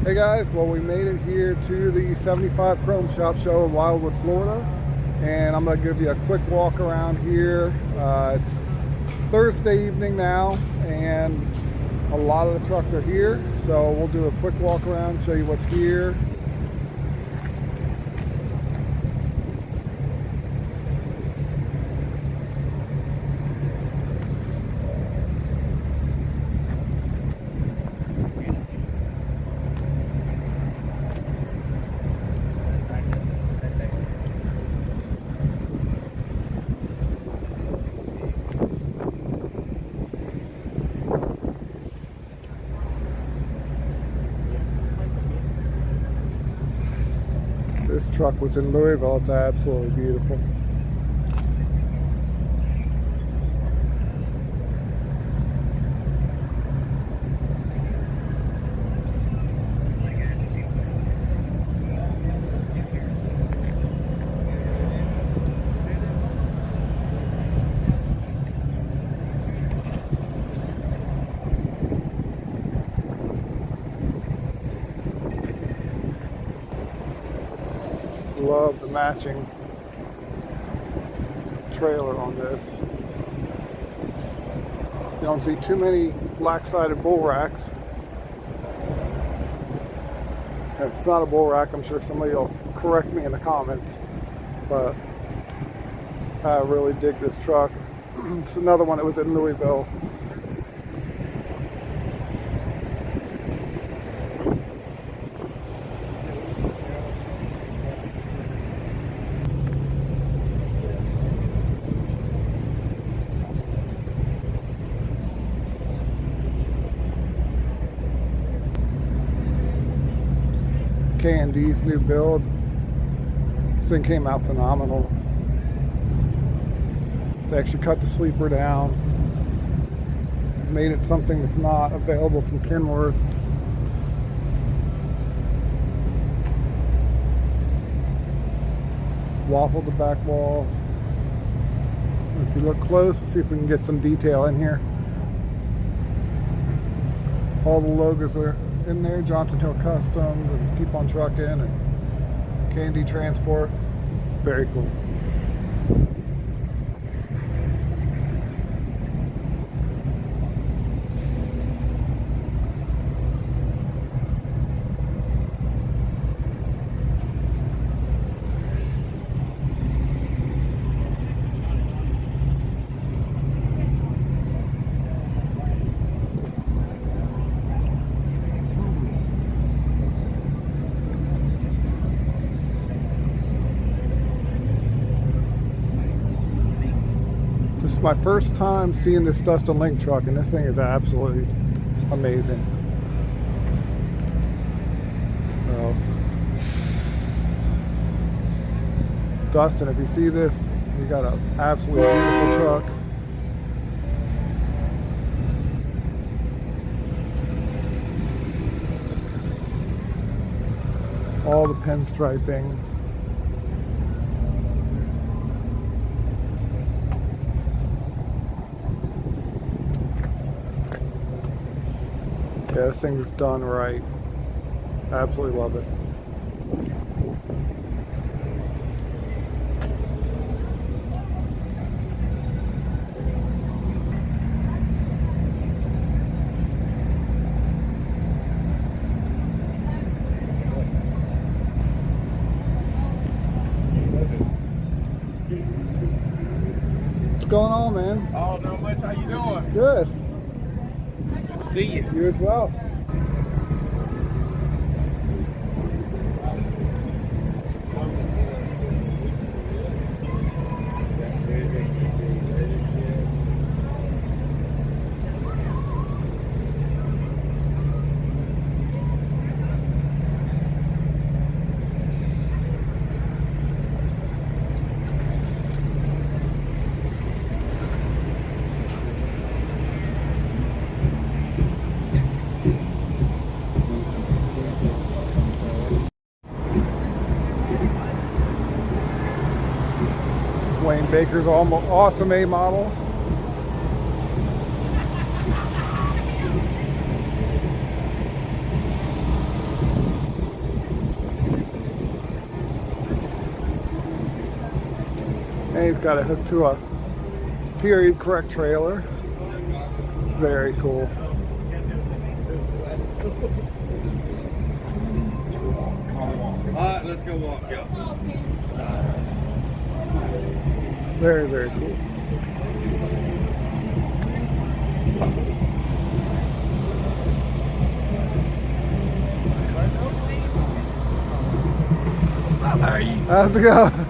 Hey guys, well we made it here to the 75 Chrome Shop Show in Wildwood, Florida, and I'm going to give you a quick walk around here. It's Thursday evening now, and a lot of the trucks are here, so we'll do a quick walk around, show you what's here. This truck was in Louisville. It's absolutely beautiful. Love the matching trailer on this. You don't see too many black-sided bull racks. If it's not a bull rack, I'm sure somebody will correct me in the comments, but I really dig this truck. It's another one that was in Louisville. K&D's new build. This thing came out phenomenal. They actually cut the sleeper down, made it something that's not available from Kenworth. Waffled the back wall. If you look close, let's see if we can get some detail in here. All the logos are in there, Johnson Hill Customs and Keep on Trucking and K&D Transport. Very cool. This is my first time seeing this Dustin Link truck, and this thing is absolutely amazing. So, Dustin, if you see this, you got an absolutely beautiful truck. All the pinstriping. Yeah, this thing's done right. Absolutely love it. What's going on, man? Oh, not much. How you doing? Good. Good to see you. You as well. Wayne Baker's awesome A model. And he's got it hooked to a period correct trailer. Very cool. Alright, let's go walk, yo. Very, very cool. What's up, how are you? How's it going?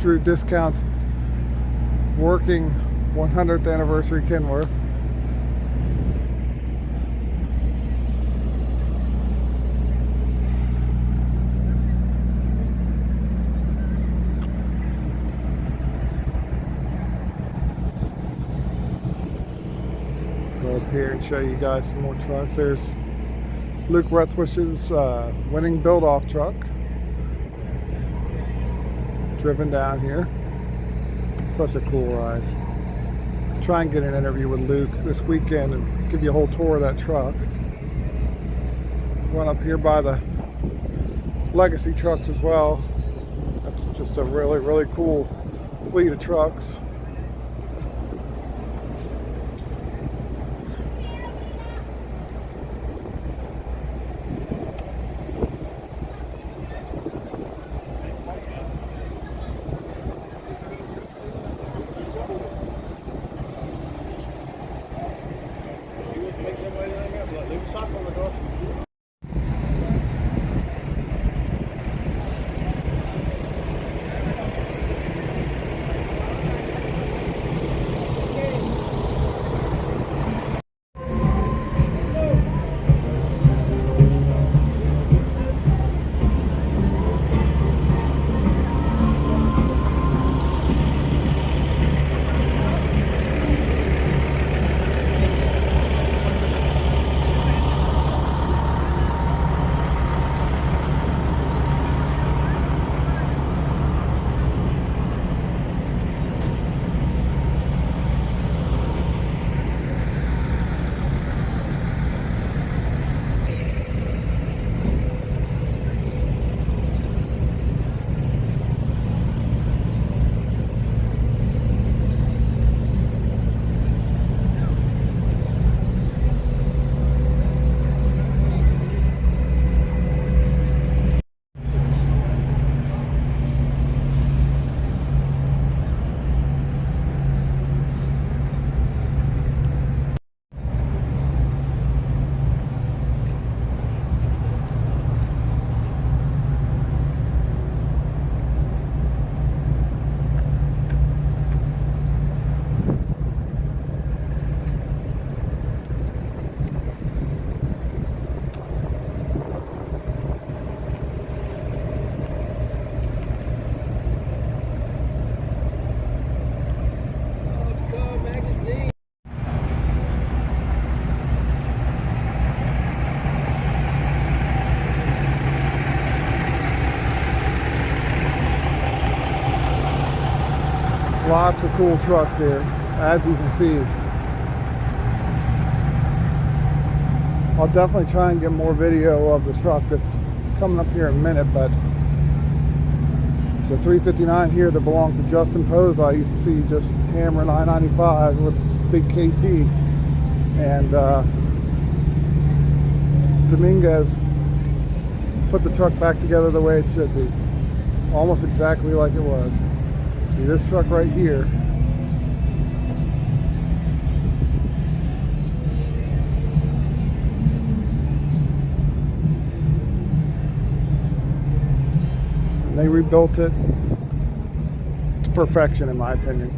Drew Discounts working 100th anniversary Kenworth. Go up here and show you guys some more trucks. There's Luke Rethwich's winning build-off truck. Driven down here. Such a cool ride. Try and get an interview with Luke this weekend and give you a whole tour of that truck. Run up here by the legacy trucks as well. That's just a really, really cool fleet of trucks. Lots of cool trucks here, as you can see. I'll definitely try and get more video of the truck that's coming up here in a minute, but it's a 359 here that belonged to Justin Pose. I used to see just hammering I-95 with this big KT, and Dominguez put the truck back together the way it should be, almost exactly like it was. See this truck right here. They rebuilt it to perfection, in my opinion.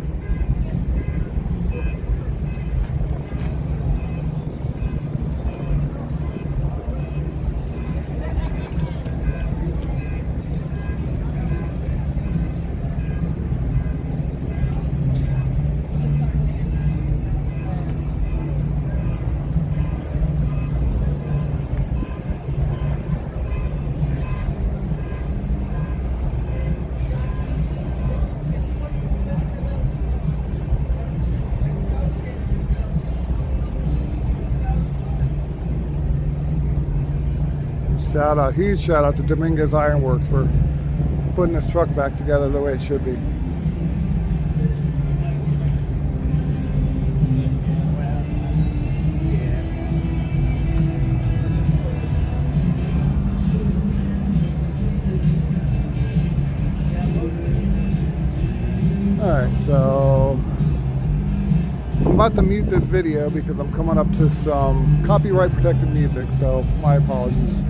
Huge shout out to Dominguez Ironworks for putting this truck back together the way it should be. Alright, so I'm about to mute this video because I'm coming up to some copyright protected music, so my apologies.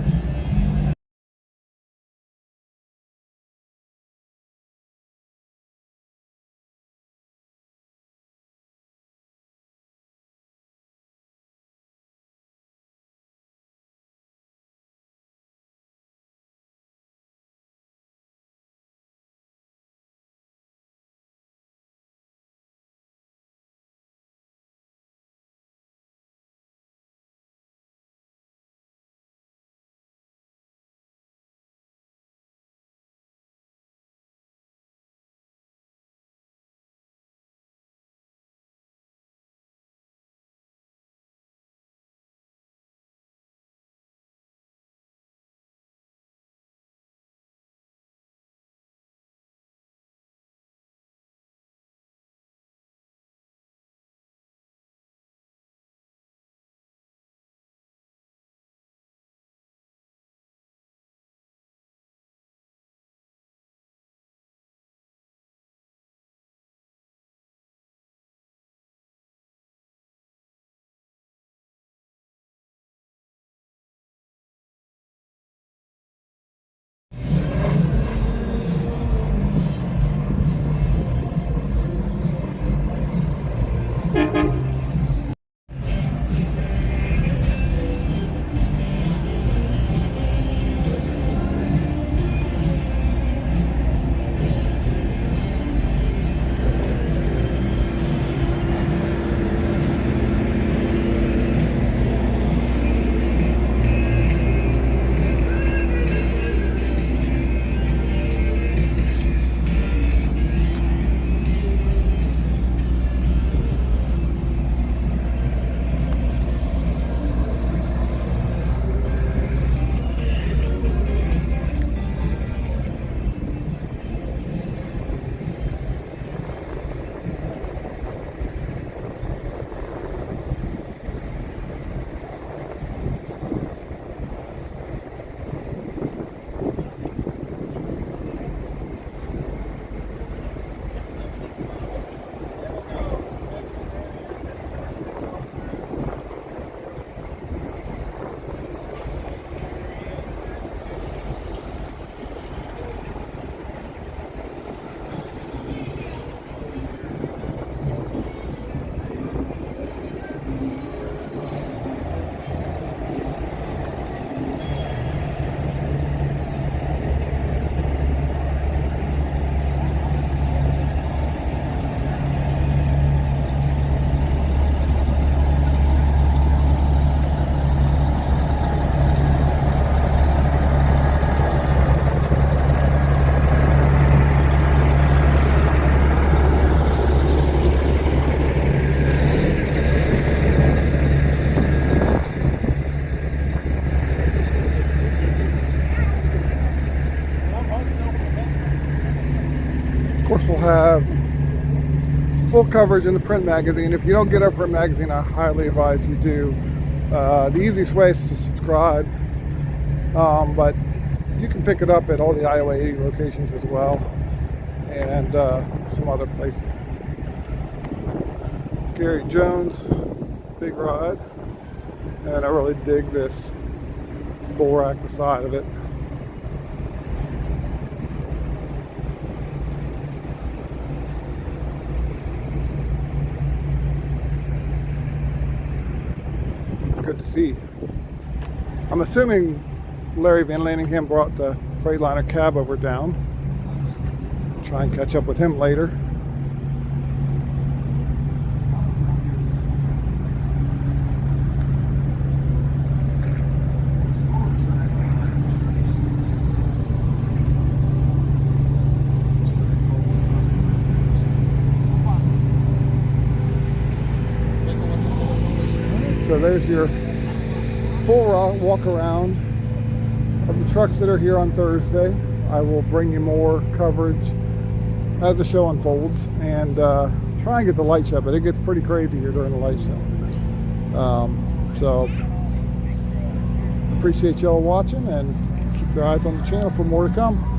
Of course, we'll have full coverage in the print magazine. If you don't get our print magazine, I highly advise you do. The easiest way is to subscribe, but you can pick it up at all the Iowa 80 locations as well, and some other places. Gary Jones, big ride, and I really dig this bull rack beside of it. see. I'm assuming Larry Van Laningham brought the Freightliner cab over down. Try and catch up with him later. So there's your full walk around of the trucks that are here on Thursday. I will bring you more coverage as the show unfolds and try and get the light show, but it gets pretty crazy here during the light show. So appreciate y'all watching and keep your eyes on the channel for more to come.